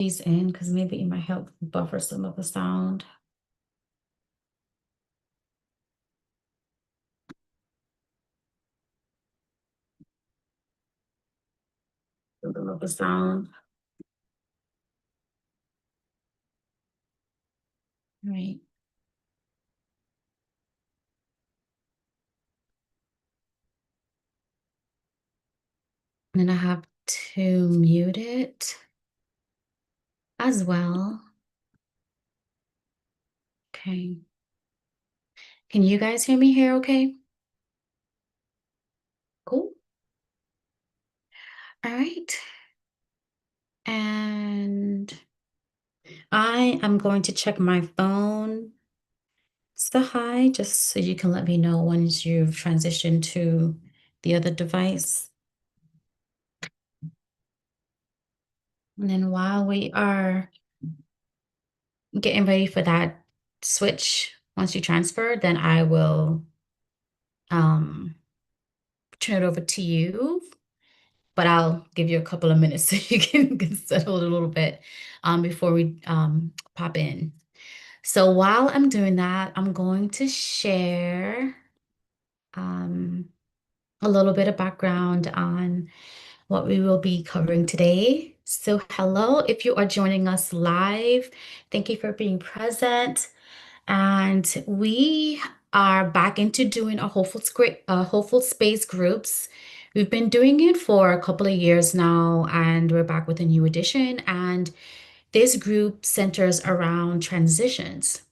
these in because maybe it might help buffer some of the sound. A little of the sound. Right. And then I have to mute it as well. Okay. Can you guys hear me here okay? Cool. All right. And I am going to check my phone. So hi, just so you can let me know once you've transitioned to the other device. And then while we are getting ready for that switch, once you transfer, then I will um, turn it over to you. But I'll give you a couple of minutes so you can get settled a little bit before we pop in. So while I'm doing that, I'm going to share um, a little bit of background on what we will be covering today. So hello, if you are joining us live, thank you for being present. And we are back into doing a Hopeful Space groups. We've been doing it for a couple of years now, and we're back with a new edition. And this group centers around transitions.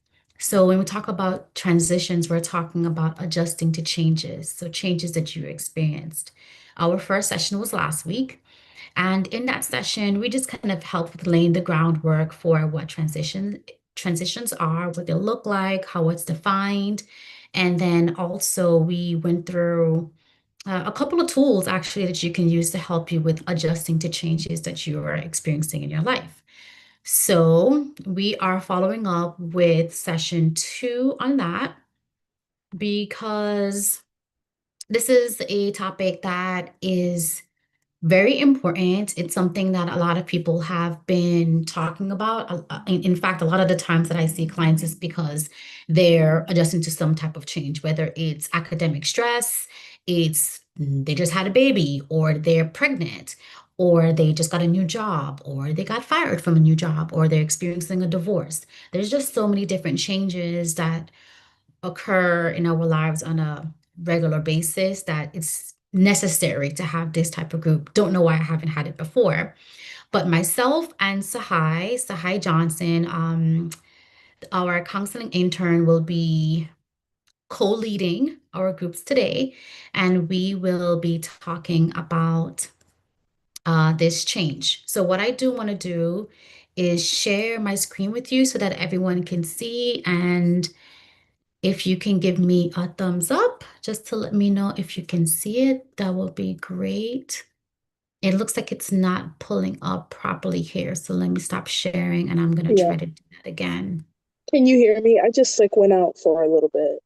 So when we talk about transitions, we're talking about adjusting to changes, so changes that you experienced. Our first session was last week, and in that session, we just kind of helped with laying the groundwork for what transitions are, what they look like, how it's defined. And then also we went through a couple of tools actually that you can use to help you with adjusting to changes that you are experiencing in your life. So we are following up with session 2 on that because this is a topic that is very important. It's something that a lot of people have been talking about. In fact, a lot of the times that I see clients is because they're adjusting to some type of change, whether it's academic stress, it's they just had a baby, or they're pregnant, or they just got a new job, or they got fired from a new job, or they're experiencing a divorce. There's just so many different changes that occur in our lives on a regular basis that it's necessary to have this type of group. Don't know why I haven't had it before. But myself and Sahai Johnson, our counseling intern, will be co-leading our groups today, and we will be talking about this change. So what I do want to do is share my screen with you so that everyone can see, and if you can give me a thumbs up just to let me know if you can see it, that will be great. It looks like it's not pulling up properly here. So let me stop sharing and I'm going to Yeah. try to do that again. Can you hear me? I just like went out for a little bit.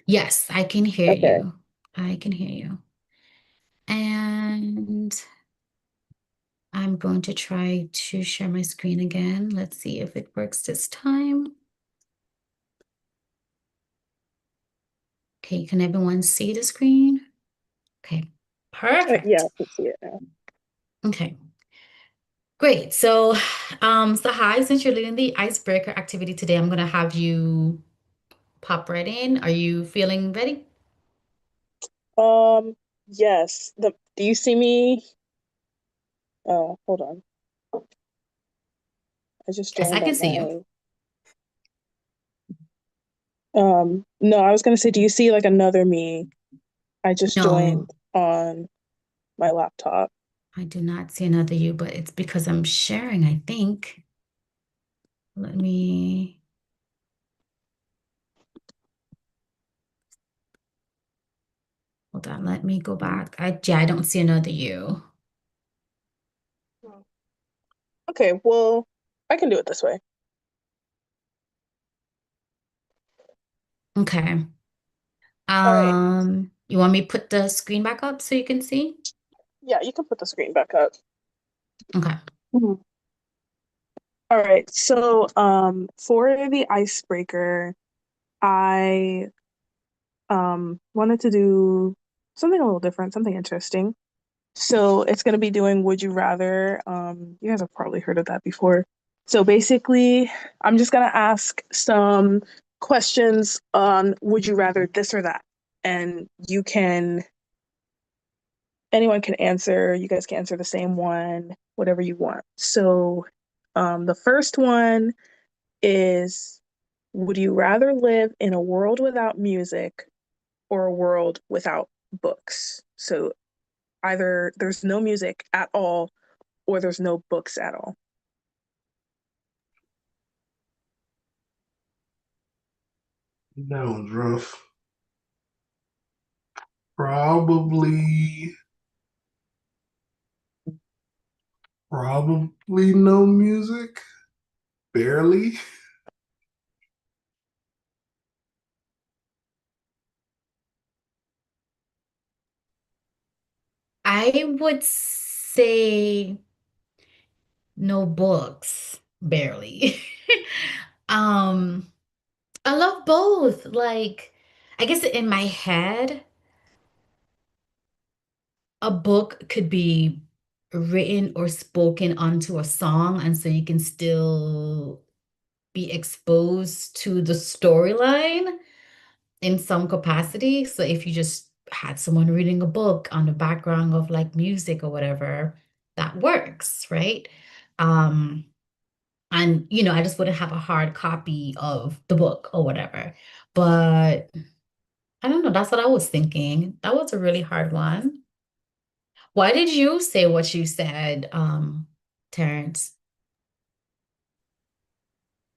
Yes, I can hear Okay. you. I can hear you. And I'm going to try to share my screen again. Let's see if it works this time. Okay, can everyone see the screen? Okay, Yeah, perfect. I can see it now. Okay. Great. So hi, since you're leading the icebreaker activity today, I'm gonna have you pop right in. Are you feeling ready? Yes. Do you see me? Hold on. I just Yes, I joined can on see you. my no, I was gonna say, do you see like another me? I just No, joined on my laptop. I do not see another you, but it's because I'm sharing, I think. Let me hold on. Let me go back. Yeah, I don't see another you. Okay, well, I can do it this way. Okay. All right. You want me to put the screen back up so you can see? Yeah, you can put the screen back up. Okay. Mhm. All right. So, for the icebreaker, I wanted to do something a little different, something interesting. So it's gonna be doing Would You Rather. You guys have probably heard of that before. So basically, I'm just gonna ask some questions on Would you rather this or that, and anyone can answer. You guys can answer the same one, whatever you want. So, the first one is, would you rather live in a world without music or a world without books? So either there's no music at all or there's no books at all. That one's rough. Probably, probably no music. Barely. I would say no books, barely. Um, I love both. Like, I guess in my head, a book could be written or spoken onto a song, and so you can still be exposed to the storyline in some capacity. So if you just had someone reading a book on the background of like music or whatever, that works, right? Um, and I just wouldn't have a hard copy of the book or whatever. But I don't know, that's what I was thinking. That was a really hard one. Why did you say what you said, Terrence?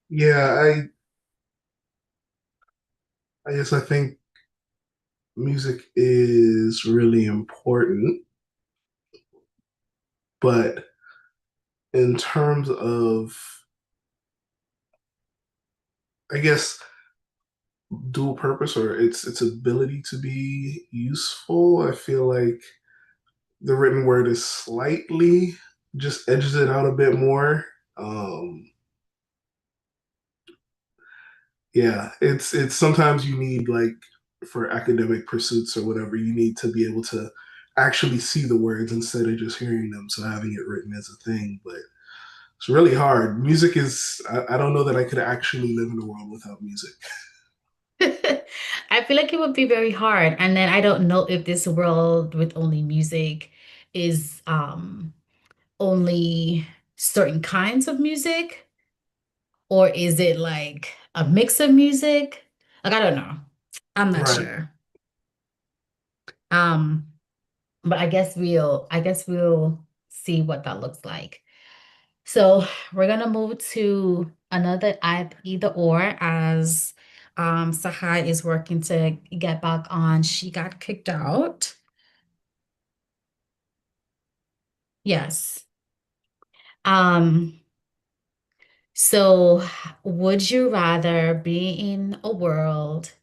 Yeah, I guess I think music is really important, but in terms of, I guess, dual purpose or its ability to be useful, I feel like the written word is slightly just edges it out a bit more. Um, yeah, it's sometimes you need like for academic pursuits or whatever, you need to be able to actually see the words instead of just hearing them. So having it written as a thing, but it's really hard. Music is, I don't know that I could actually live in a world without music. I feel like it would be very hard. And then I don't know if this world with only music is only certain kinds of music, or is it like a mix of music? Like I don't know. I'm not Right. sure. Um, but I guess we'll see what that looks like. So we're gonna move to another either or as Sahai is working to get back on. She got kicked out. Yes. Um, so would you rather be in a world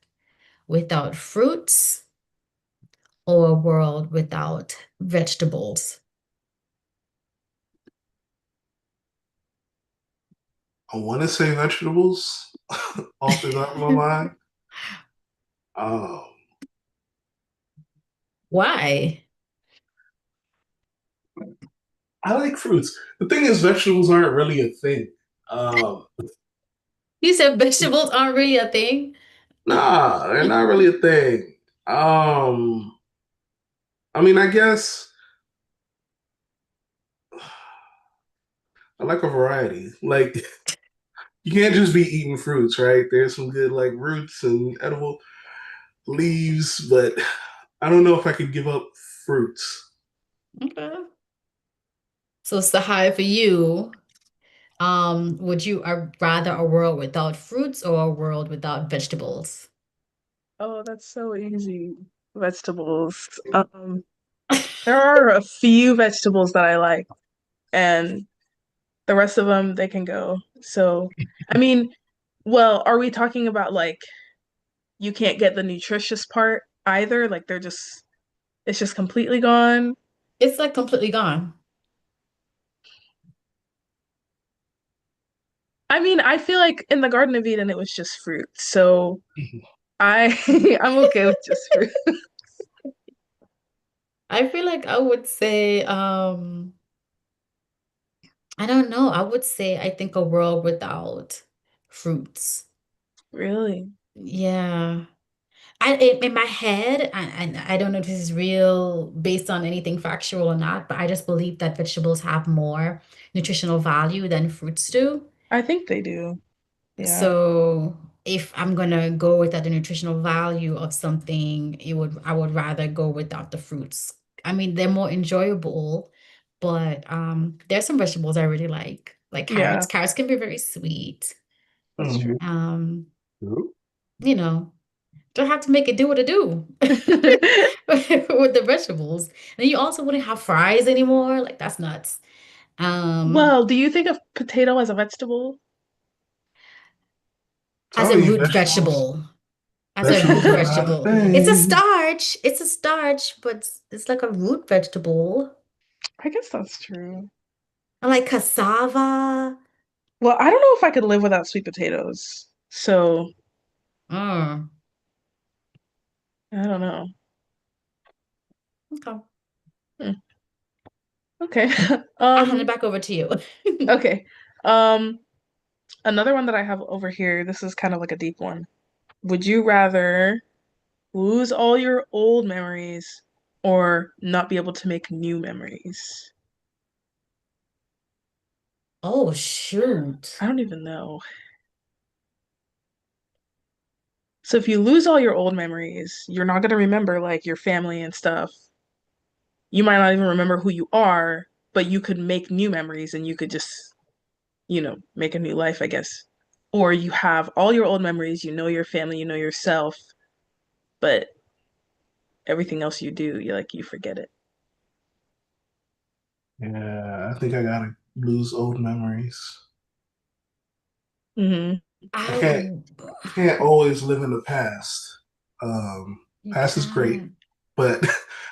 without fruits or a world without vegetables? I want to say vegetables off the top of my mind. Um, Why? I like fruits. The thing is, vegetables aren't really a thing. Um, You said vegetables aren't really a thing? nah, they're not really a thing. Um, I mean, I guess I like a variety. Like, you can't just be eating fruits, right? There's some good like roots and edible leaves, but I don't know if I could give up fruits. Okay. So Sahai, for you, would you rather a world without fruits or a world without vegetables? Oh, that's so easy. Vegetables. There are a few vegetables that I like, and the rest of them they can go. So, I mean, well, are we talking about like you can't get the nutritious part either? Like it's just completely gone. It's like completely gone. I mean, I feel like in the Garden of Eden it was just fruit. So I I'm okay with just fruit. I feel like I would say, I don't know. I would say I think a world without fruits. Really? Yeah. In my head, and I don't know if this is real based on anything factual or not, but I just believe that vegetables have more nutritional value than fruits do. I think they do. Yeah. So if I'm gonna go without the nutritional value of something, I would rather go without the fruits. I mean, they're more enjoyable, but there's some vegetables I really like carrots. Yeah, Carrots can be very sweet. that's true. Um, you know, don't have to make it do what it do with the vegetables. And you also wouldn't have fries anymore. Like that's nuts. Um, Well, do you think of potato as a vegetable? as a Telling you, root vegetables, vegetable. As a vegetables root are not a vegetable. It's a thing. starch. It's a starch, but it's like a root vegetable. I guess that's true. I like cassava. Well, I don't know if I could live without sweet potatoes. So, Mm, I don't know. okay. Hmm. Okay. I'll hand it back over to you. Okay. Um, Another one that I have over here, this is kind of like a deep one. Would you rather lose all your old memories or not be able to make new memories? Oh, shoot. I don't even know. So if you lose all your old memories, you're not gonna remember like your family and stuff. You might not even remember who you are, but you could make new memories and you could just, make a new life, I guess. Or you have all your old memories, you know your family, you know yourself, but everything else you do, you forget it. Yeah, I think I gotta lose old memories. Hmm. I I can't w- I can't always live in the past. you Past is great, can't. but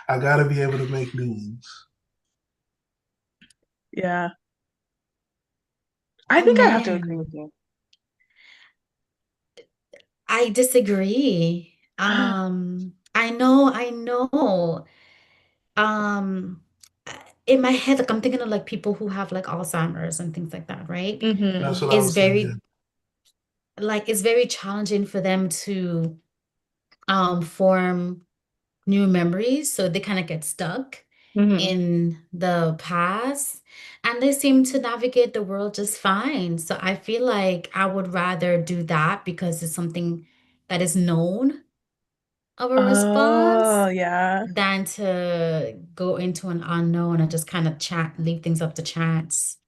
I gotta be able to make new ones. Yeah. I Oh think I have to agree with man, you. I disagree. I know. Um, in my head, like I'm thinking of like people who have like Alzheimer's and things like that, right? That's Hmm. what I It's was thinking. very challenging for them to form new memories, so they kind of get stuck Hmm. in the past and they seem to navigate the world just fine. So I feel like I would rather do that because it's something that is known of a Oh, response yeah. than to go into an unknown and just kind of leave things up to chance.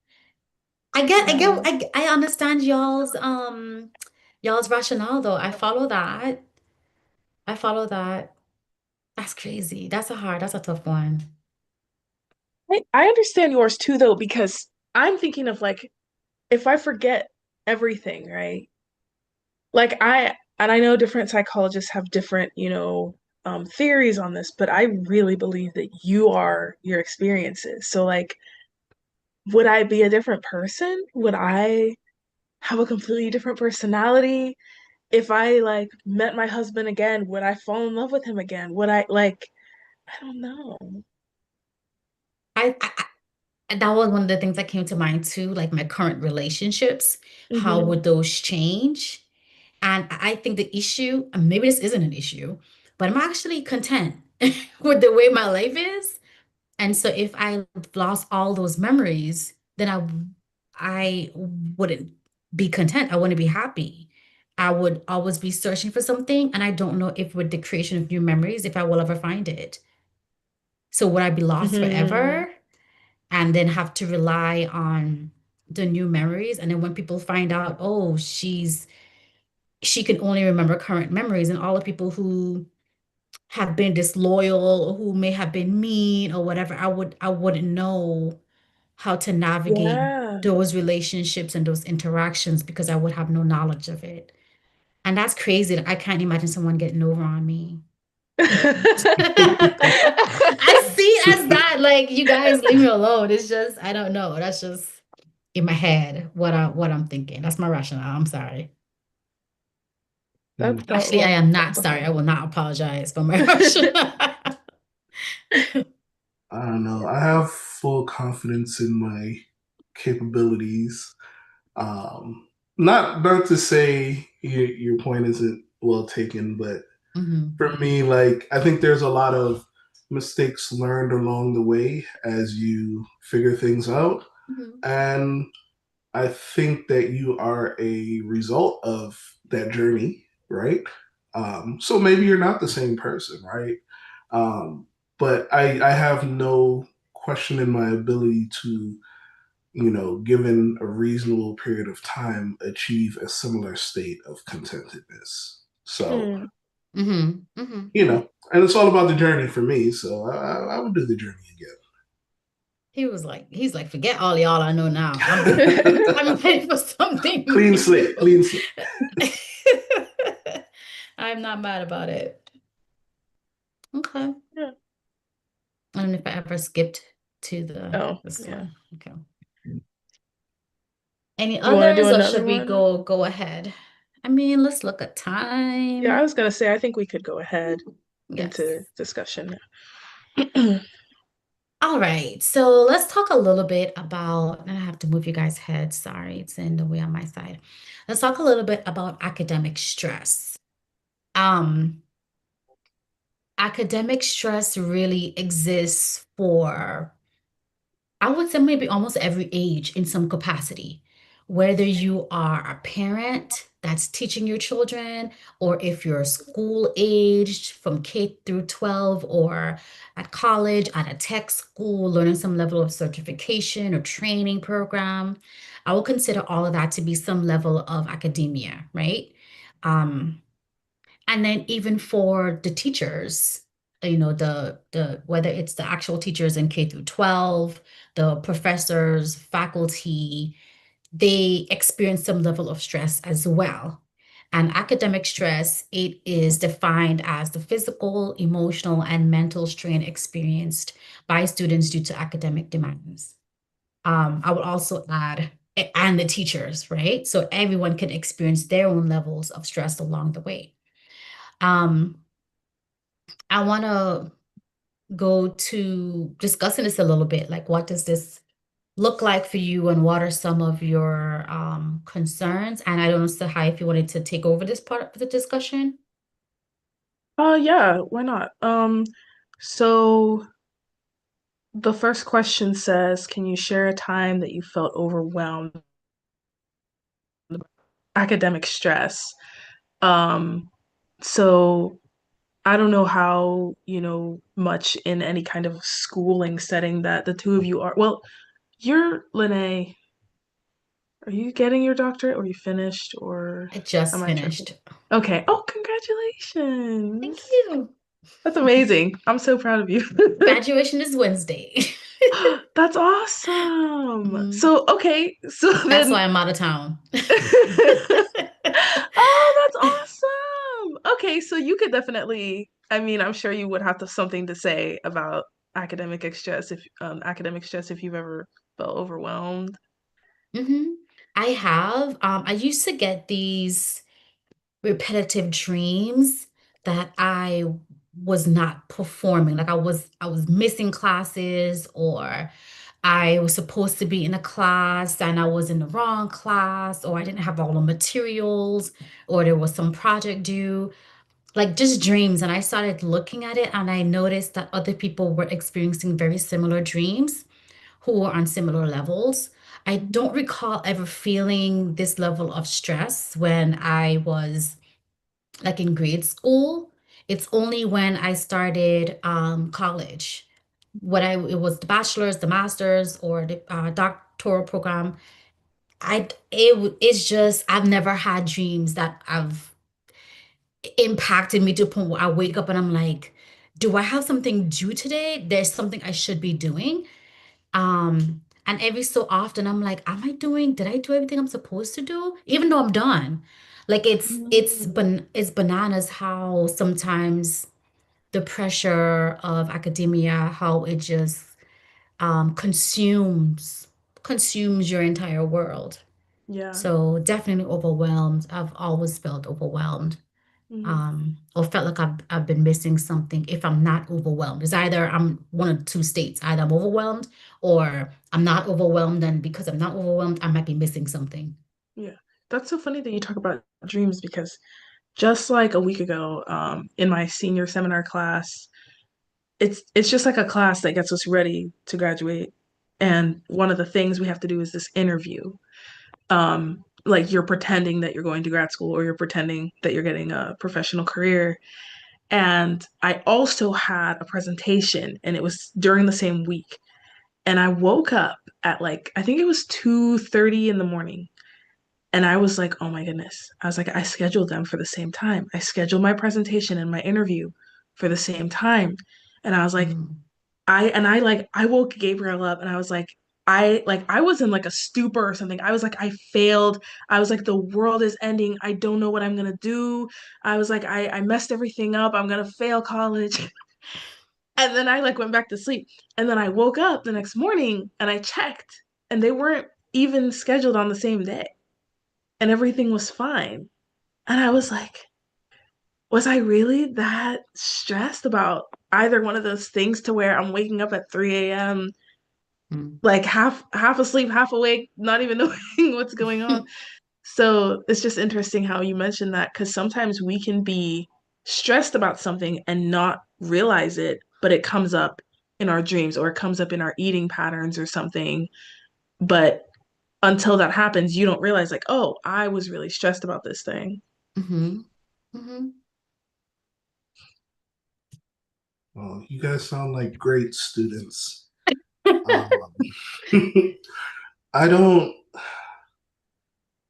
Yeah. I understand y'all's rationale though. I follow that. That's crazy. That's a tough one. I understand yours too, though, because I'm thinking of like, if I forget everything, right? And I know different psychologists have different, theories on this, but I really believe that you are your experiences. So, like, would I be a different person? Would I have a completely different personality? If I like met my husband again, would I fall in love with him again? Would I like, I don't know. I And that was one of the things that came to mind too, like my current relationships. How Hmm. would those change? And I think the issue, and maybe this isn't an issue, but I'm actually content with the way my life is. And so if I lost all those memories, then I wouldn't be content. I wouldn't be happy. I would always be searching for something, and I don't know if with the creation of new memories, if I will ever find it. So would I be lost Hmm. forever? And then have to rely on the new memories. And then when people find out, oh, she can only remember current memories, and all the people who have been disloyal or who may have been mean or whatever, I wouldn't know how to navigate Yeah. those relationships and those interactions because I would have no knowledge of it. And that's crazy. I can't imagine someone getting over on me. I see it as that, like, you guys leave me alone. It's just, I don't know. That's just. in my head what I'm thinking. That's my rationale. I'm sorry. That's not Actually, I well. am not sorry. I will not apologize for my rationale. I don't know. I have full confidence in my capabilities. Um, not to say your point isn't well taken, but Hmm. for me, like I think there's a lot of mistakes learned along the way as you figure things out. Hmm. And I think that you are a result of that journey, right? So maybe you're not the same person, right? Um, but I have no question in my ability to, given a reasonable period of time, achieve a similar state of contentedness. So, Mm. Hmm. Hmm. and it's all about the journey for me. So I would do the journey He's like, forget all y'all I know now. I'm ready for something clean new. slate, clean slate. I'm not mad about it. Okay. Yeah. I don't know if I ever skipped to Oh, this yeah. one. Okay. Any You want to do others, or another should we one? go ahead? I mean, let's look at Yeah, I time. was gonna say I think we could go ahead into Yes. discussion. All right. So let's talk a little bit about, and I have to move you guys' heads. Sorry, it's in the way on my side. Let's talk a little bit about academic stress. Um, Academic stress really exists for, I would say, maybe almost every age in some capacity. Whether you are a parent that's teaching your children, or if you're school aged from K through 12, or at college, at a tech school, learning some level of certification or training program, I would consider all of that to be some level of academia, right? Um, and then even for the teachers, the whether it's the actual teachers in K through 12, the professors, faculty, they experience some level of stress as well. And academic stress, it is defined as the physical, emotional, and mental strain experienced by students due to academic demands. I would also add, and the teachers, right? So everyone can experience their own levels of stress along the way. Um, I want to go to discussing this a little bit. Like, what does this look like for you, and what are some of your concerns? And I don't know, Sahai, if you wanted to take over this part of the discussion. Yeah, why not? So the first question says, can you share a time that you felt overwhelmed by academic stress? Um, so I don't know how, much in any kind of schooling setting that the two of you are. Well, you're Lene, are you getting your doctorate or you finished or I am just I tripping? finished. Okay. Oh, Thank congratulations. you. That's amazing. I'm so proud of you. Graduation is Wednesday. That's awesome. Mhm. So, okay. So That's then, why I'm out of town. oh, that's awesome. Okay. So you could definitely, I mean, I'm sure you would have something to say about academic stress if you've ever felt overwhelmed. Hmm. I have. I used to get these repetitive dreams that I was not performing. Like I was missing classes, or I was supposed to be in a class and I was in the wrong class, or I didn't have all the materials, or there was some project due. Like just dreams. And I started looking at it and I noticed that other people were experiencing very similar dreams who were on similar levels. I don't recall ever feeling this level of stress when I was like in grade school. It's only when I started college, it was the bachelor's, the master's, or the doctoral program. It's just I've never had dreams that have impacted me to a point where I wake up and I'm like, do I have something due today? There's something I should be doing. And every so often I'm like, did I do everything I'm supposed to do? Even though I'm done. Like Mm. it's bananas how sometimes the pressure of academia, how it just consumes consumes your entire world. Yeah. So definitely overwhelmed. I've always felt overwhelmed. Hmm. Or felt like I've been missing something if I'm not overwhelmed. It's either I'm one of two states, either I'm overwhelmed or I'm not overwhelmed, and because I'm not overwhelmed, I might be missing something. Yeah. That's so funny that you talk about dreams because just like a week ago, in my senior seminar class, it's just like a class that gets us ready to graduate. And one of the things we have to do is this interview. Like you're pretending that you're going to grad school or you're pretending that you're getting a professional career. And I also had a presentation and it was during the same week. And I woke up at like I think it was 2:30 in the morning. And I was like, oh my goodness. I was like, I scheduled them for the same time. I scheduled my presentation and my interview for the same time. And I was like, Mm. I woke Gabriel up and I was like I was in like a stupor or something. I was like I failed. I was like the world is ending. I don't know what I'm gonna do. I was like I messed everything up. I'm gonna fail college. And then I like went back to sleep. And then I woke up the next morning and I checked and they weren't even scheduled on the same day and everything was fine. And I was like, was I really that stressed about either one of those things to where I'm waking up at 3 a.m. Mm. like half asleep, half awake, not even knowing what's going on. So it's just interesting how you mentioned that because sometimes we can be stressed about something and not realize it, but it comes up in our dreams or it comes up in our eating patterns or something. But until that happens, you don't realize, like, oh, I was really stressed about this thing. Hmm. Hmm. Well, you guys sound like great students. Um, I don't,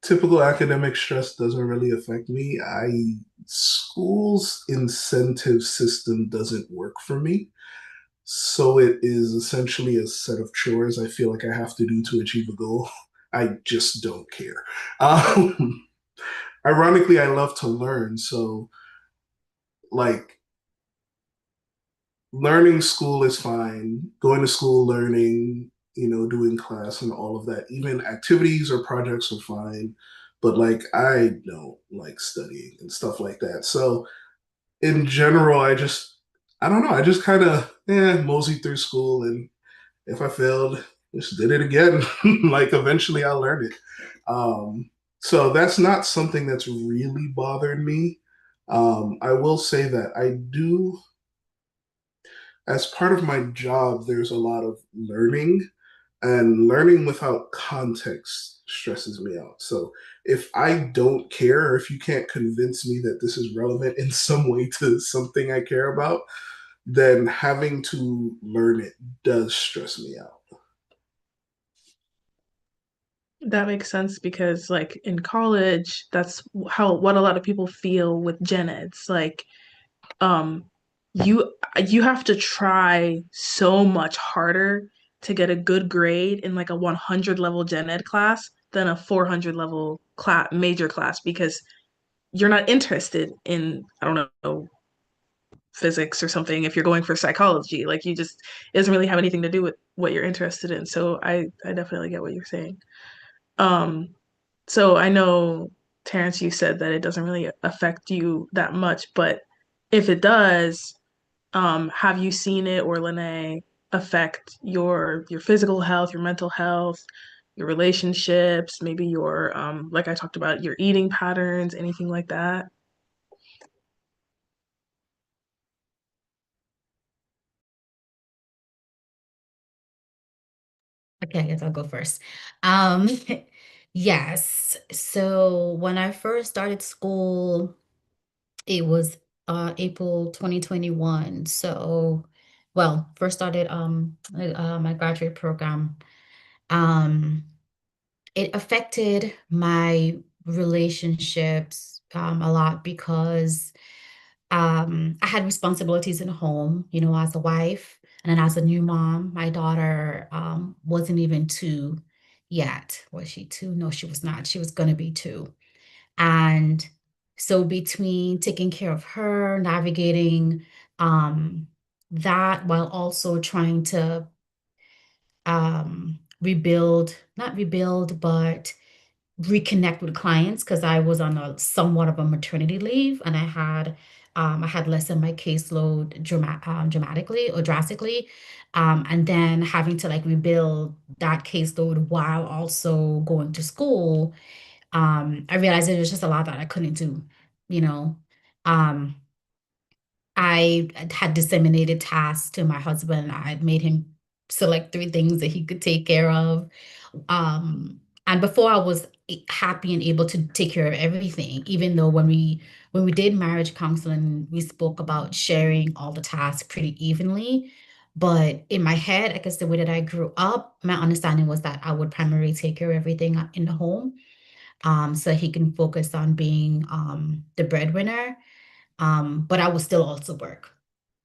typical academic stress doesn't really affect me. School's incentive system doesn't work for me. So it is essentially a set of chores I feel like I have to do to achieve a goal. I just don't care. Um, Ironically, I love to learn. So, like, learning school is fine. Going to school, learning, doing class and all of that. Even activities or projects are fine. But, like, I don't like studying and stuff like that. So, in general, I don't know. I just kind of, mosey through school. And if I failed, just did it again. Like, eventually I'll learn it. So that's not something that's really bothered me. I will say that I do, as part of my job, there's a lot of learning, and learning without context stresses me out. So if I don't care, or if you can't convince me that this is relevant in some way to something I care about, then having to learn it does stress me out. That makes sense because, like, in college, that's how what a lot of people feel with gen eds. Like, um, you you have to try so much harder to get a good grade in like a 100 level gen ed class than a 400 level class major class because you're not interested in, I don't know, physics or something if you're going for psychology. Like you just it doesn't really have anything to do with what you're interested in. So I definitely get what you're saying. Um, so I know, Terrence, you said that it doesn't really affect you that much, but if it does, have you seen it or Lene affect your physical health, your mental health, your relationships, maybe your like I talked about, your eating patterns, anything like that? Okay, I guess I'll go first. Um, yes. So when I first started school, it was April 2021. So, well, first started my graduate program. Um, it affected my relationships a lot because I had responsibilities in home, as a wife, and then as a new mom. My daughter wasn't even two yet. Was she two? No, she was not. She was going to be two. And so between taking care of her, navigating that while also trying to rebuild, not rebuild, but reconnect with clients because I was on a somewhat of a maternity leave and I had lessened my caseload dramatically or drastically. And then having to like rebuild that caseload while also going to school, I realized there was just a lot that I couldn't do, you know. Um, I had disseminated tasks to my husband. I had made him select three things that he could take care of. And before I was happy and able to take care of everything, even though when we did marriage counseling, we spoke about sharing all the tasks pretty evenly. But in my head, I guess the way that I grew up, my understanding was that I would primarily take care of everything in the home, so he can focus on being the breadwinner. But I would still also work.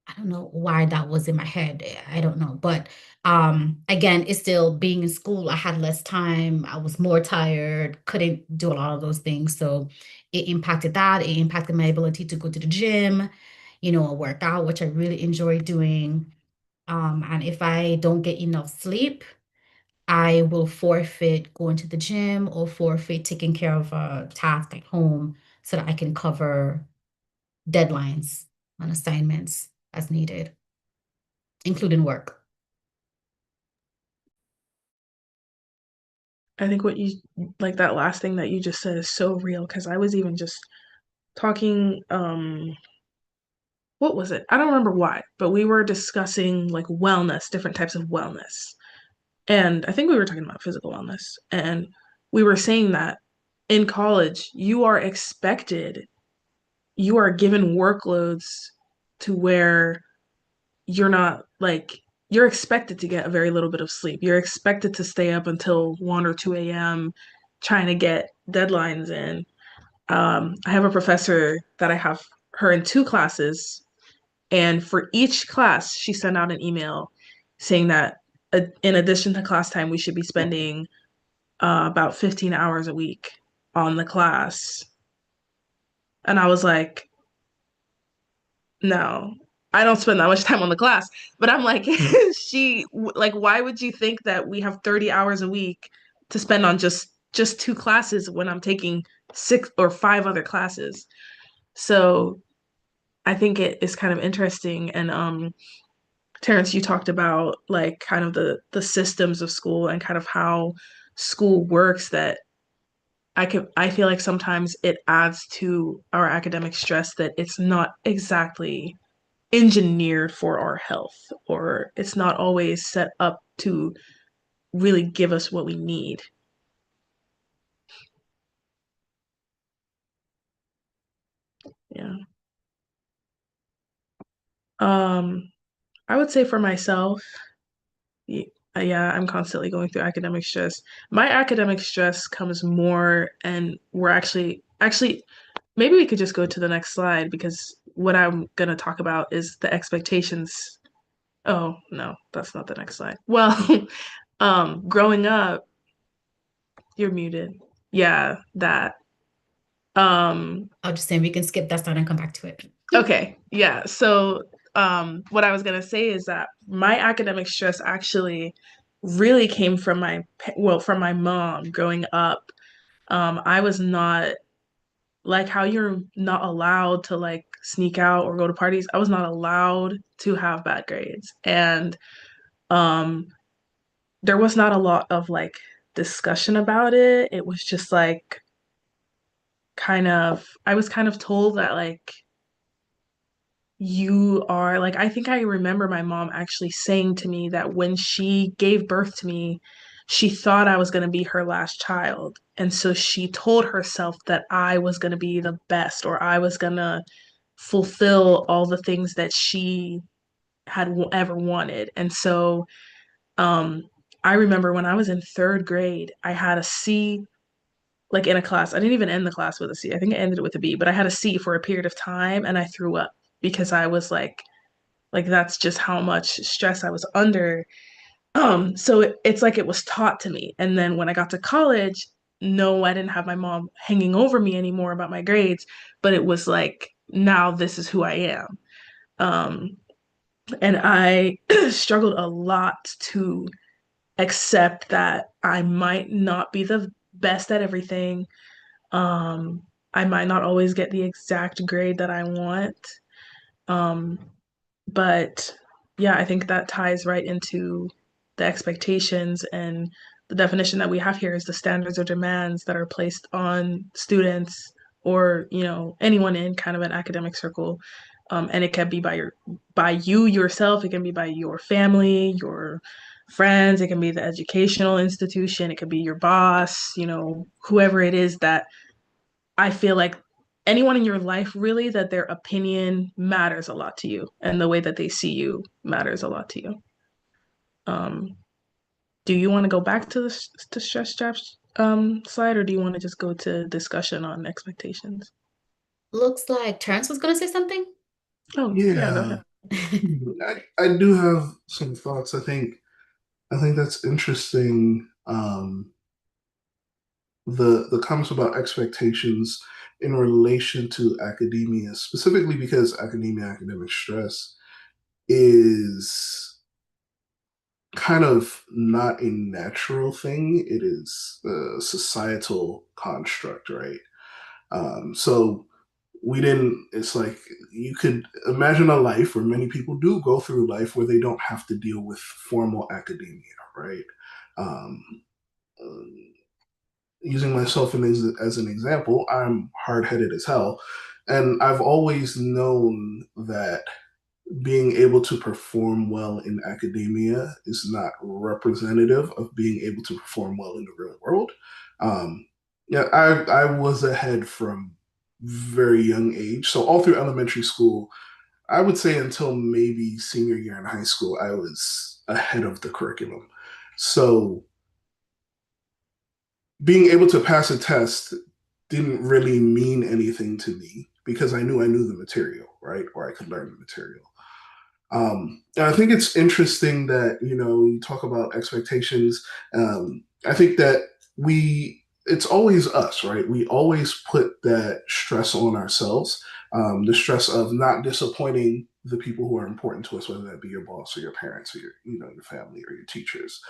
I don't know why that was in my head. I don't know. But again, it's still being in school. I had less time. I was more tired, couldn't do a lot of those things. So it impacted that. It impacted my ability to go to the gym, work out, which I really enjoy doing. And if I don't get enough sleep, I will forfeit going to the gym or forfeit taking care of a task at home so that I can cover deadlines on assignments as needed, including work. I think what you like that last thing that you just said is so real because I was even just talking what was it? I don't remember why, but we were discussing like wellness, different types of wellness. And I think we were talking about physical wellness. And we were saying that in college, you are given workloads to where you're not like, you're expected to get a very little bit of sleep. You're expected to stay up until 1 or 2 a.m. trying to get deadlines in. I have a professor that I have her in two classes, and for each class, she sent out an email saying that in addition to class time, we should be spending about 15 hours a week on the class. And I was like, no, I don't spend that much time on the class. But I'm like, like, why would you think that we have 30 hours a week to spend on just two classes when I'm taking six or five other classes? So I think it is kind of interesting. And Terrence, you talked about like kind of the systems of school and kind of how school works that I feel like sometimes it adds to our academic stress that it's not exactly engineered for our health, or it's not always set up to really give us what we need. Yeah. Um, I would say for myself, yeah, I'm constantly going through academic stress. My academic stress comes more, and we're actually maybe we could just go to the next slide because what I'm gonna talk about is the expectations. Oh, no, that's not the next slide. Well, growing up, you're muted. Yeah, that. Um, I'll just say we can skip that slide and come back to it. okay, yeah. So, what I was gonna say is that my academic stress actually really came from from my mom growing up. I was not like how you're not allowed to like sneak out or go to parties. I was not allowed to have bad grades. And um there was not a lot of like discussion about it. It was just like I was kind of told that like you are like I think I remember my mom actually saying to me that when she gave birth to me, she thought I was going to be her last child. And so she told herself that I was going to be the best or I was going to fulfill all the things that she had ever wanted. And so um I remember when I was in third grade, I had a C like in a class. I didn't even end the class with a C. I think I ended it with a B, but I had a C for a period of time and I threw up because I was like that's just how much stress I was under. So it's like it was taught to me. And then when I got to college, no, I didn't have my mom hanging over me anymore about my grades, but it was like now this is who I am. Um, and I struggled a lot to accept that I might not be the best at everything. Um, I might not always get the exact grade that I want. Um, but yeah, I think that ties right into the expectations, and the definition that we have here is the standards or demands that are placed on students or, anyone in kind of an academic circle. And it can be by you yourself, it can be by your family, your friends, it can be the educational institution, it could be your boss, whoever it is that I feel like anyone in your life really that their opinion matters a lot to you and the way that they see you matters a lot to you. Um, do you want to go back to the stress straps slide, or do you want to just go to discussion on expectations? Looks like Terrence was going to say something. Oh, yeah, go Yeah, ahead. I do have some thoughts. I think that's interesting. The comments about expectations in relation to academia, specifically because academic stress is kind of not a natural thing. It is a societal construct, right? So we didn't, it's like you could imagine a life where many people do go through life where they don't have to deal with formal academia, right? Um, um, Using myself as an example, I'm hard headed as hell. And I've always known that being able to perform well in academia is not representative of being able to perform well in the real world. Um, yeah, I was ahead from very young age. So all through elementary school, I would say until maybe senior year in high school, I was ahead of the curriculum. So being able to pass a test didn't really mean anything to me because I knew the material, right? Or I could learn the material. And I think it's interesting that, you talk about expectations. I think that it's always us, right? We always put that stress on ourselves, the stress of not disappointing the people who are important to us, whether that be your boss or your parents or your family or your teachers.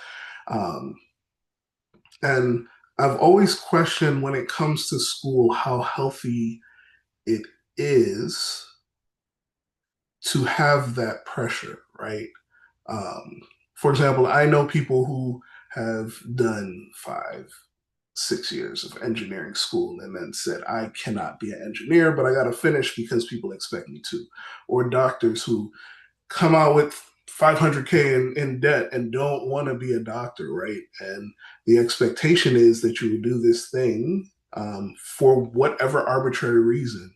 Um, and I've always questioned when it comes to school how healthy it is to have that pressure, right? Um, for example, I know people who have done 5, 6 years of engineering school and then said, I cannot be an engineer, but I got to finish because people expect me to. Or doctors who come out with 500K in debt and don't want to be a doctor, right? And the expectation is that you will do this thing for whatever arbitrary reason,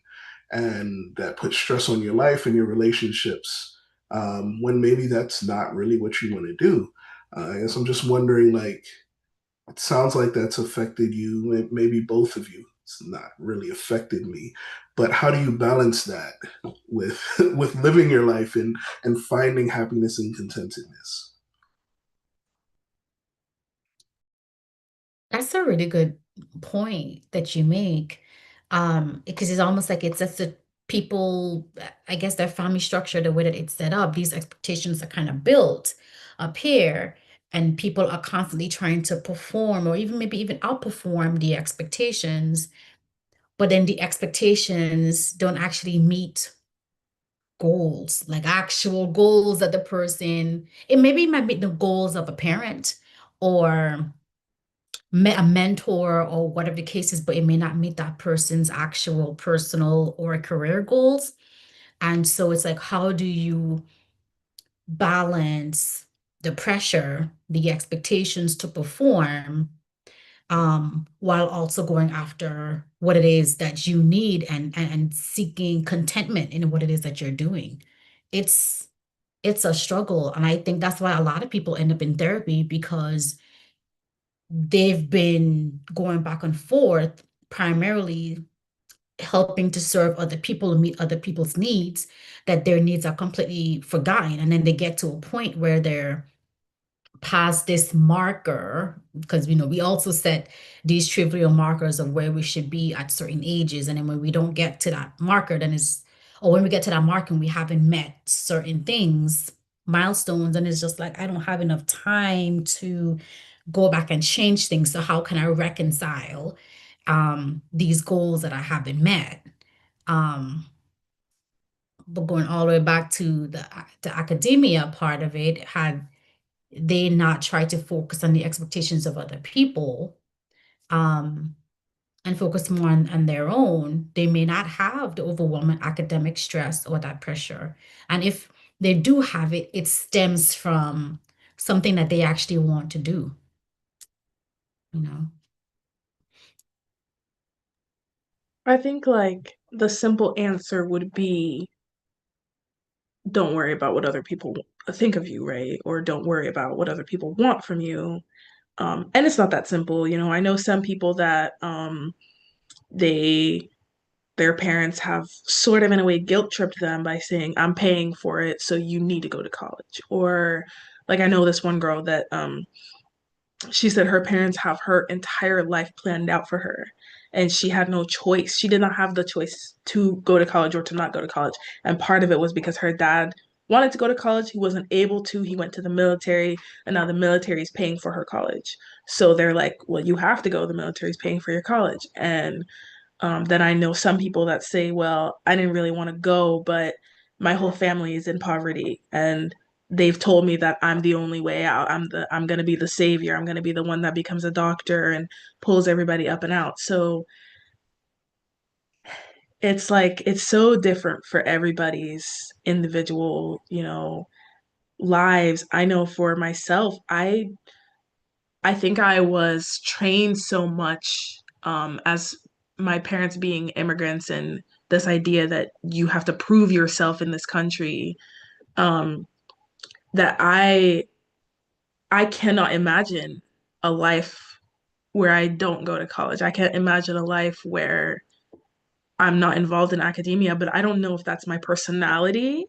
and that puts stress on your life and your relationships when maybe that's not really what you want to do. I guess I'm just wondering, like, it sounds like that's affected you, maybe both of you. It's not really affected me, but how do you balance that with with living your life and finding happiness and contentedness? That's a really good point that you make. Because it's almost like it's just the people, I guess their family structure, the way that it's set up, these expectations are kind of built up here, and people are constantly trying to perform or even maybe even outperform the expectations, but then the expectations don't actually meet goals, like actual goals that the person, it maybe might meet the goals of a parent or a mentor or whatever the case is, but it may not meet that person's actual personal or career goals. And so it's like, how do you balance the pressure, the expectations to perform, while also going after what it is that you need and seeking contentment in what it is that you're doing. It's it's a struggle. And I think that's why a lot of people end up in therapy because they've been going back and forth, primarily helping to serve other people and meet other people's needs, that their needs are completely forgotten. And then they get to a point where they're past this marker, because we also set these trivial markers of where we should be at certain ages. And then when we don't get to that marker, then it's or when we get to that marker and we haven't met certain things, milestones, and it's just like I don't have enough time to go back and change things. So how can I reconcile these goals that I haven't met? Um, but going all the way back to the academia part of it, had they not tried to focus on the expectations of other people, um, and focus more on their own, they may not have the overwhelming academic stress or that pressure. And if they do have it, it stems from something that they actually want to do, you know? I think like the simple answer would be don't worry about what other people think of you, right? Or don't worry about what other people want from you. And it's not that simple, you know. I know some people that they their parents have sort of in a way guilt tripped them by saying, I'm paying for it, so you need to go to college. Or like I know this one girl that she said her parents have her entire life planned out for her and she had no choice. She did not have the choice to go to college or to not go to college. And part of it was because her dad wanted to go to college. He wasn't able to. He went to the military and now the military is paying for her college. So they're like, well, you have to go. The military is paying for your college. And then I know some people that say, well, I didn't really want to go, but my whole family is in poverty and they've told me that I'm the only way out. I'm going to be the savior. I'm going to be the one that becomes a doctor and pulls everybody up and out. So it's like it's so different for everybody's individual, you know, lives. I know for myself, I think I was trained so much as my parents being immigrants and this idea that you have to prove yourself in this country, um, that I cannot imagine a life where I don't go to college. I can't imagine a life where I'm not involved in academia, but I don't know if that's my personality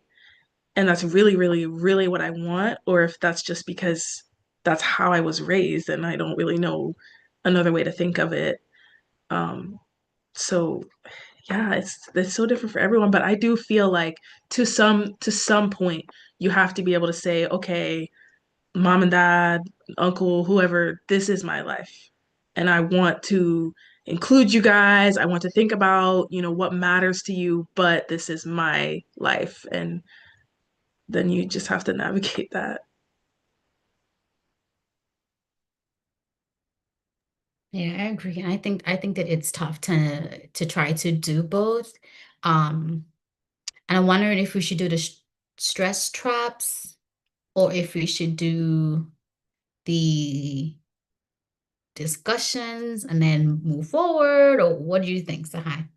and that's really, really, really what I want, or if that's just because that's how I was raised and I don't really know another way to think of it. Um, so yeah, it's so different for everyone, but I do feel like to some point you have to be able to say, okay, mom and dad, uncle, whoever, this is my life. And I want to include you guys. I want to think about, you know, what matters to you, but this is my life. And then you just have to navigate that. Yeah, I agree. And I think that it's tough to try to do both. Um, and I'm wondering if we should do the stress traps or if we should do the discussions and then move forward, or what do you think, Sahai?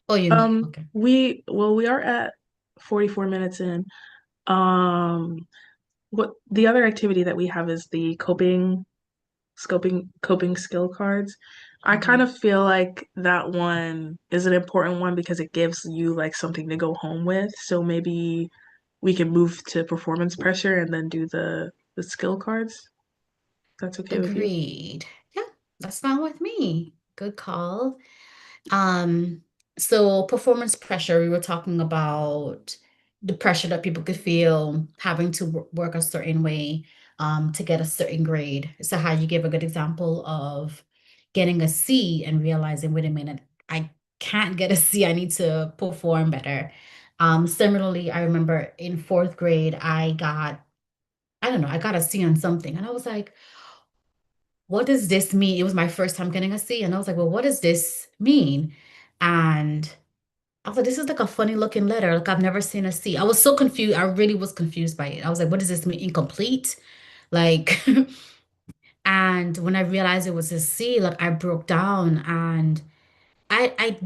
Oh, okay. We are at 44 minutes in. Um, what the other activity that we have is the coping skill cards. I kind Mhm. of feel like that one is an important one because it gives you like something to go home with. So maybe we can move to performance pressure and then do the skill cards. If that's okay with you. Agreed. Yeah, that's fine with me. Good call. Um, so performance pressure, we were talking about the pressure that people could feel having to work a certain way to get a certain grade. So how you gave a good example of getting a C and realizing, wait a minute, I can't get a C, I need to perform better. Similarly, I remember in fourth grade, I don't know, I got a C on something, and I was like, what does this mean? It was my first time getting a C, and I was like, well, what does this mean? And I was like, this is like a funny looking letter. Like I've never seen a C. I was so confused. I really was confused by it. I was like, what does this mean? Incomplete? Like, and when I realized it was a C, like I broke down and I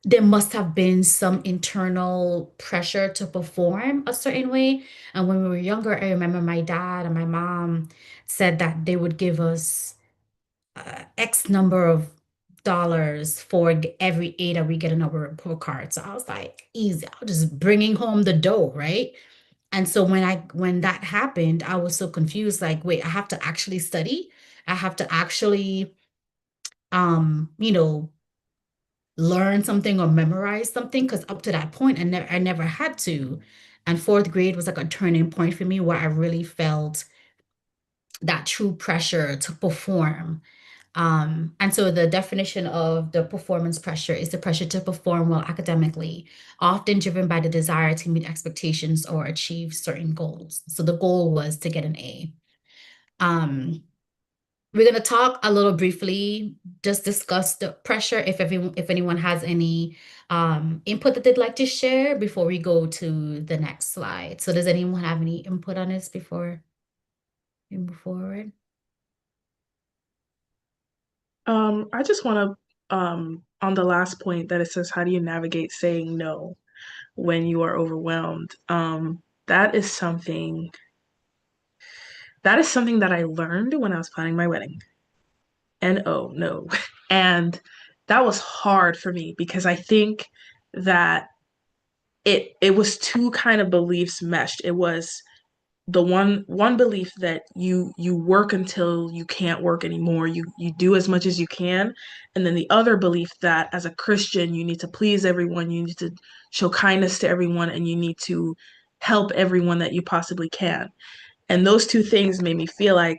there must have been some internal pressure to perform a certain way. And when we were younger, I remember my dad and my mom said that they would give us X number of dollars for every A that we get in our report card. So I was like, easy. I was just bringing home the dough, right? And so when that happened, I was so confused. Like, wait, I have to actually study. I have to actually, you know, learn something or memorize something, because up to that point, I never had to. And fourth grade was like a turning point for me where I really felt that true pressure to perform. And so the definition of the performance pressure is the pressure to perform well academically, often driven by the desire to meet expectations or achieve certain goals. So the goal was to get an A. Um, we're going to talk a little briefly, just discuss the pressure if anyone has any input that they'd like to share before we go to the next slide. So does anyone have any input on this before we move forward? I just want to, on the last point that it says, how do you navigate saying no when you are overwhelmed? That is something that I learned when I was planning my wedding. And oh no. And that was hard for me because I think that it was two kind of beliefs meshed. It was the one belief that you work until you can't work anymore. You do as much as you can. And then the other belief that as a Christian you need to please everyone, you need to show kindness to everyone, and you need to help everyone that you possibly can. And those two things made me feel like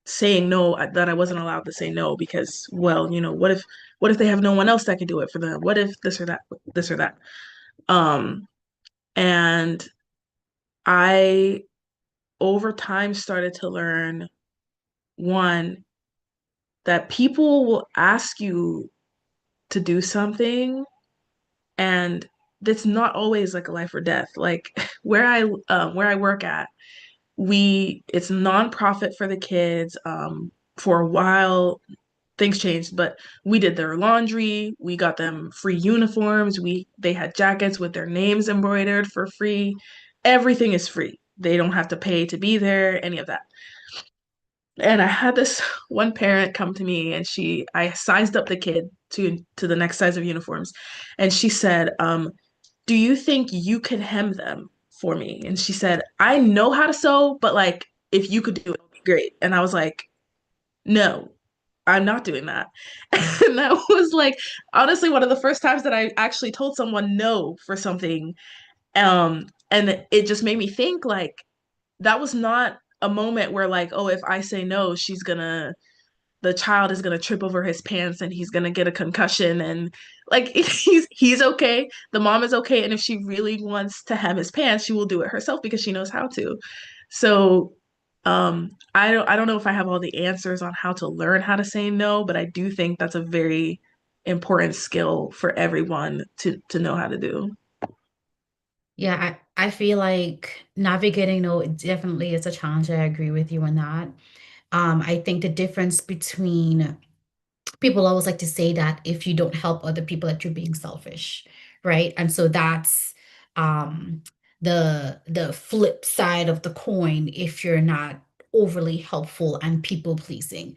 saying no, that I wasn't allowed to say no because, well, what if they have no one else that can do it for them? What if this or that? Um, and I over time started to learn, one, that people will ask you to do something, and it's not always like a life or death. Like where I work at, we it's nonprofit for the kids. For a while, things changed, but we did their laundry. We got them free uniforms. They had jackets with their names embroidered for free. Everything is free. They don't have to pay to be there, any of that. And I had this one parent come to me, and I sized up the kid to the next size of uniforms. And she said, do you think you could hem them for me? And she said, I know how to sew, but like if you could do it, it would be great. And I was like, no, I'm not doing that. And that was like honestly one of the first times that I actually told someone no for something. And it just made me think like that was not a moment where like, oh, if I say no, the child is gonna trip over his pants and he's gonna get a concussion, and like he's okay, the mom is okay, and if she really wants to hem his pants, she will do it herself because she knows how to. So I don't know if I have all the answers on how to learn how to say no, but I do think that's a very important skill for everyone to know how to do. Yeah, I feel like navigating no, it definitely is a challenge. I agree with you on that. I think the difference between people always like to say that if you don't help other people, that you're being selfish, right? And so that's um, the flip side of the coin if you're not overly helpful and people pleasing.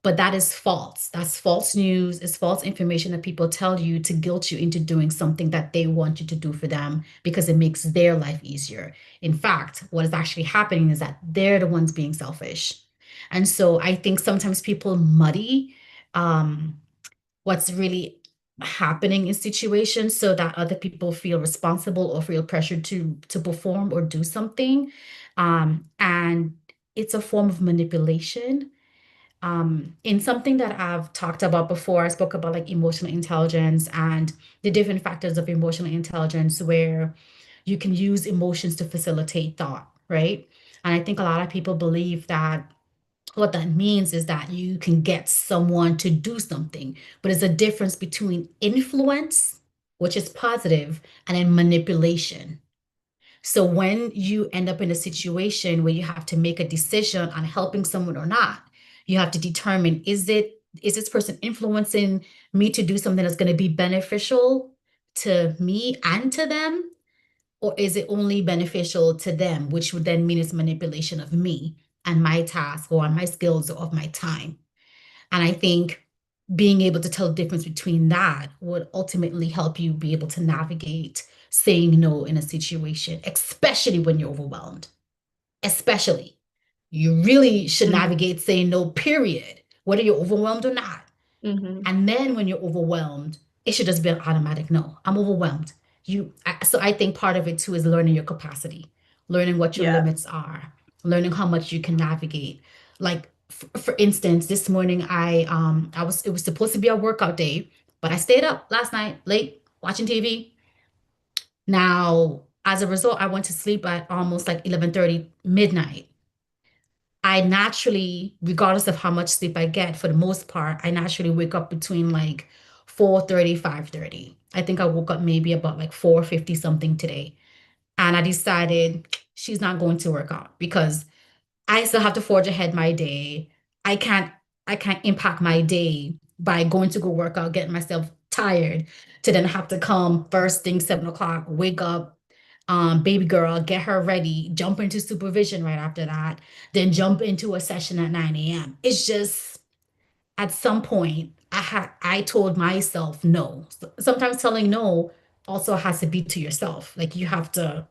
But that is false. That's false news. It's false information that people tell you to guilt you into doing something that they want you to do for them because it makes their life easier. In fact, what is actually happening is that they're the ones being selfish. And so I think sometimes people muddy um, what's really happening in situations so that other people feel responsible or feel pressured to perform or do something. And it's a form of manipulation in something that I've talked about before. I spoke about like emotional intelligence and the different factors of emotional intelligence where you can use emotions to facilitate thought, right? And I think a lot of people believe that what that means is that you can get someone to do something, but there's a difference between influence, which is positive, and then manipulation. So when you end up in a situation where you have to make a decision on helping someone or not, you have to determine is this person influencing me to do something that's going to be beneficial to me and to them, or is it only beneficial to them, which would then mean it's manipulation of me and my task or my skills or of my time. And I think being able to tell the difference between that would ultimately help you be able to navigate saying no in a situation, especially when you're overwhelmed. Especially, you really should Mhm. navigate saying no, period, whether you're overwhelmed or not. Mhm. And then when you're overwhelmed, it should just be an automatic no. I'm overwhelmed. So I think part of it too is learning your capacity, learning what your Yeah. limits are, learning how much you can navigate. Like for instance, this morning it was supposed to be a workout day, but I stayed up last night late watching TV. Now, as a result, I went to sleep at almost like 11:30 midnight. I naturally, regardless of how much sleep I get, for the most part, I naturally wake up between like 4:30, 5:30. I think I woke up maybe about like 4:50 something today. And I decided she's not going to work out because I still have to forge ahead my day. I can't I can't impact my day by going to go work out, getting myself tired to then have to come first thing 7 o'clock, wake up, baby girl, get her ready, jump into supervision right after that, then jump into a session at 9 a.m. It's just at some point I told myself no. Sometimes telling no also has to be to yourself. Like you have to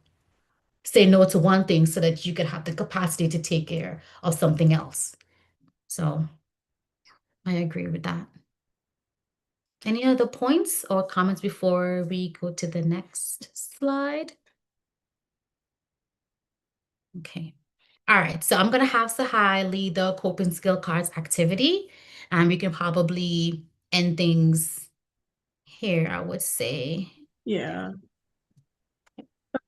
say no to one thing so that you can have the capacity to take care of something else. So I agree with that. Any other points or comments before we go to the next slide? Okay. All right. So I'm going to have Sahai lead the coping skill cards activity. And we can probably end things here, I would say. Yeah.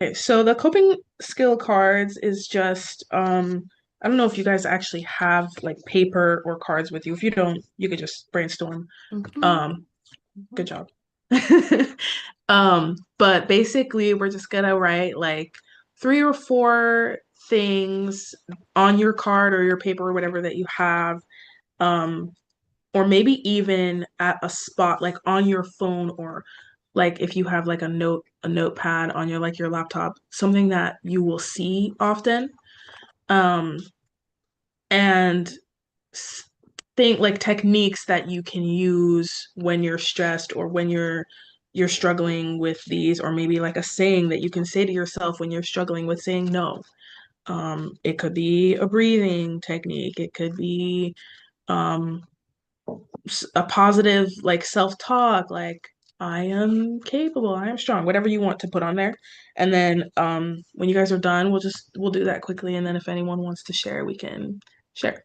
Okay, so the coping skill cards is just I don't know if you guys actually have like paper or cards with you. If you don't, you could just brainstorm. Mhm. Um, good job. But basically we're just gonna write like 3 or 4 things on your card or your paper or whatever that you have. Um, or maybe even at a spot like on your phone or like if you have like a notepad on your like your laptop, something that you will see often. Um, and think like techniques that you can use when you're stressed or when you're struggling with these, or maybe like a saying that you can say to yourself when you're struggling with saying no. It could be a breathing technique. It could be um a positive like self-talk, like I am capable, I am strong, whatever you want to put on there. And then when you guys are done, we'll do that quickly, and then if anyone wants to share, we can share.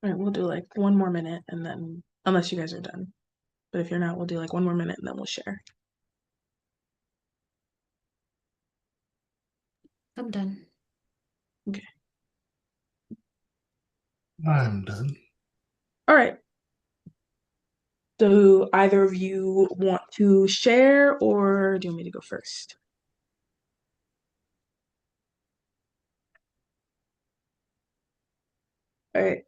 All right, we'll do like 1 more minute and then, unless you guys are done. But if you're not, we'll do like 1 more minute and then we'll share. I'm done. Okay. I'm done. All right. Do either of you want to share, or do you want me to go first? All right,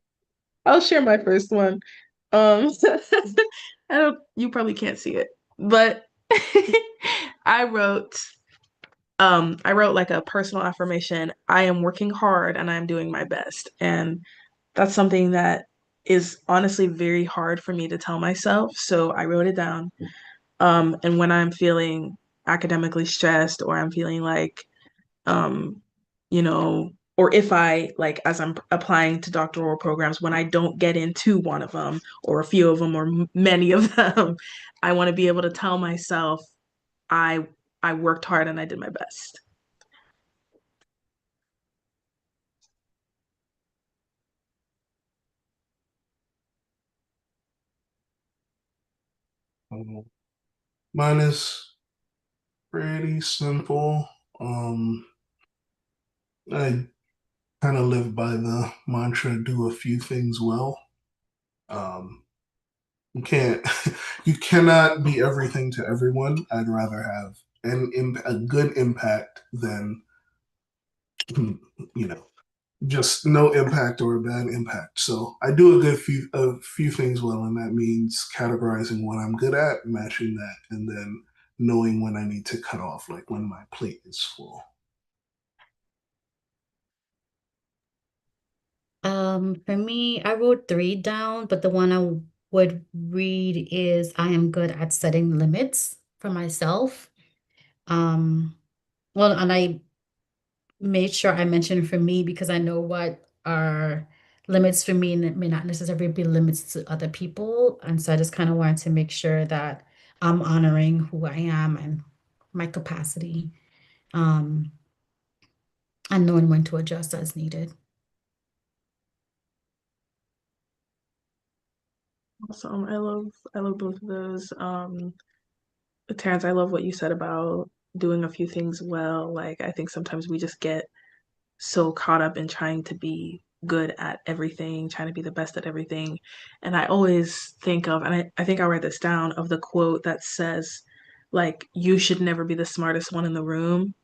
I'll share my first one. I don't, you probably can't see it, but I wrote, I wrote like a personal affirmation. I am working hard and I'm doing my best. And that's something that is honestly very hard for me to tell myself. So I wrote it down. And when I'm feeling academically stressed or I'm feeling like, um, you know, or if I like as I'm applying to doctoral programs, when I don't get into one of them or a few of them or many of them, I want to be able to tell myself I I worked hard and I did my best. Um, Mine is pretty simple. I kind of live by the mantra, do a few things well. Um, you can't, you cannot be everything to everyone. I'd rather have a good impact than, you know, just no impact or a bad impact. So I do a few things well, and that means categorizing what I'm good at, matching that, and then knowing when I need to cut off, like when my plate is full. For me, I wrote three down, but the one I would read is I am good at setting limits for myself. Um, well, and I made sure I mentioned for me because I know what are limits for me and it may not necessarily be limits to other people. And so I just kind of wanted to make sure that I'm honoring who I am and my capacity, um, and knowing when to adjust as needed. Awesome. I love both of those. Terrence, I love what you said about doing a few things well. Like I think sometimes we just get so caught up in trying to be good at everything, trying to be the best at everything. And I always think of, and I think I'll write this down, of the quote that says, like, you should never be the smartest one in the room.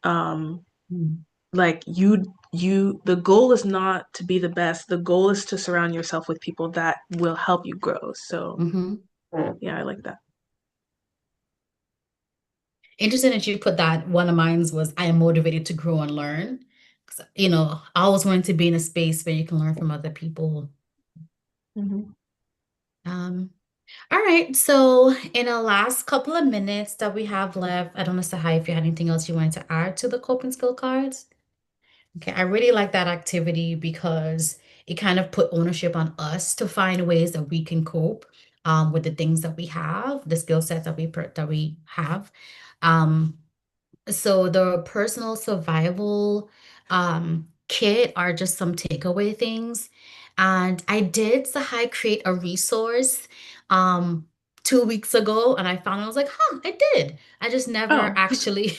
Um, Mm. like the goal is not to be the best. The goal is to surround yourself with people that will help you grow. So Mhm. yeah, I like that. Interesting that you put that. One of mine was I am motivated to grow and learn. 'Cause, I always want to be in a space where you can learn from other people. Mhm. Um, all right. So in the last couple of minutes that we have left, I don't know, Sahai, if you had anything else you wanted to add to the coping skill cards. Okay, I really like that activity because it kind of put ownership on us to find ways that we can cope with the things that we have, the skill sets that we have. Um, So the personal survival kit are just some takeaway things. And I did Sahai create a resource um 2 weeks ago and I found I was like, huh, I did. I just never Oh, actually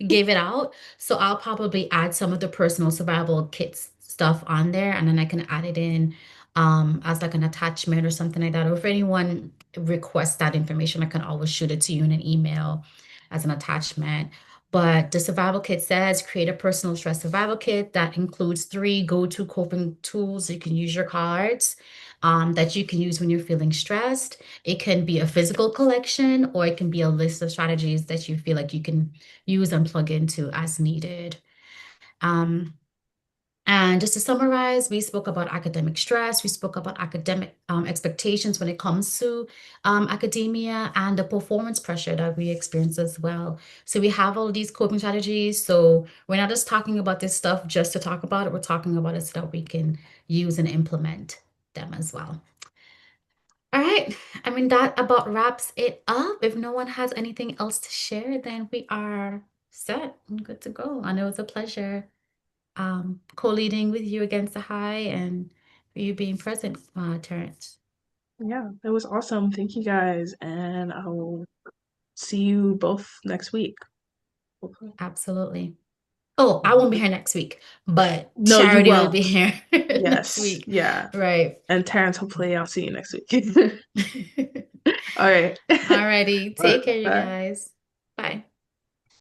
gave it out. So I'll probably add some of the personal survival kits stuff on there and then I can add it in as like an attachment or something like that. Or if anyone requests that information, I can always shoot it to you in an email as an attachment. But the survival kit says create a personal stress survival kit that includes three go-to coping tools. You can use your cards that you can use when you're feeling stressed. It can be a physical collection or it can be a list of strategies that you feel like you can use and plug into as needed. Um, and just to summarize, we spoke about academic stress, we spoke about academic expectations when it comes to academia and the performance pressure that we experience as well. So we have all these coping strategies. So we're not just talking about this stuff just to talk about it, we're talking about it so that we can use and implement them as well. All right. I mean, that about wraps it up. If no one has anything else to share, then we are set and good to go. And it was a pleasure co-leading with you against the high and for you being present, Terrence. yeah, that was awesome. Thank you guys, and I'll see you both next week. Hopefully. Absolutely. Oh, I won't be here next week, but No, you Charity will won't. be here next Yes. week. Yeah. Right. And Terrence, hopefully I'll see you next week. All right. Alrighty. Take care, you Bye. guys. Bye.